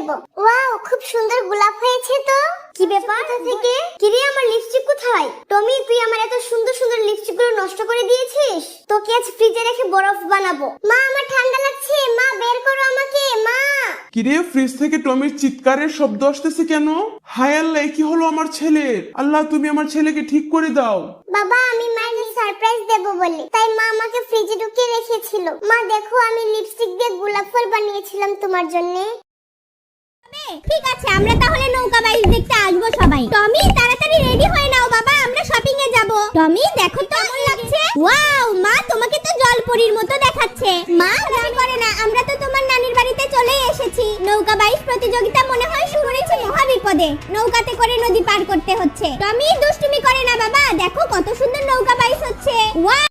দেব। Wow, খুব সুন্দর গোলাপ হয়েছে তো। কি ব্যাপার থেকে? কিরে, আমার লিপস্টিক কোথায়? টমি, তুই আমার এত সুন্দর সুন্দর লিপস্টিকগুলো নষ্ট করে দিয়েছিস। তোকে আজ ফ্রিজে রেখে বরফ বানাবো। মা, আমার ঠান্ডা লাগছে। মা, বের করো আমাকে। মা। কিরে, ফ্রিজ থেকে টমির চিৎকারের শব্দ আসতেছে কেন? হায় আল্লাহ, কি হলো আমার ছেলের? আল্লাহ, তুমি আমার ছেলেকে ঠিক করে দাও। বাবা, আমি মাকে সারপ্রাইজ দেব বলে তাই মা আমাকে ফ্রিজে ঢুকিয়ে রেখেছিল। মা দেখো, আমি লিপস্টিক দিয়ে গোলাপ ফুল বানিয়েছিলাম তোমার জন্য। ঠিক আছে, আমরা তাহলে নৌকা বাইচ দেখতে আসবো সবাই। টমি, তাড়াতাড়ি রেডি হয়ে নাও বাবা, আমরা শপিং এ যাব। টমি, দেখো তো কেমন লাগছে। ওয়াও মা, তোমাকে তো জলপরীর মতো দেখাচ্ছে। মা, রাগ করে না, আমরা তো তোমার নানির বাড়িতে চলে এসেছি। নৌকা বাইচ প্রতিযোগিতা মনে হয় শুরু হয়েছে মহা বিপদে। নৌকাতে করে নদী পার করতে হচ্ছে। টমি, দুষ্টুমি করে না বাবা, দেখো কত সুন্দর নৌকা বাইচ হচ্ছে। ওয়াও।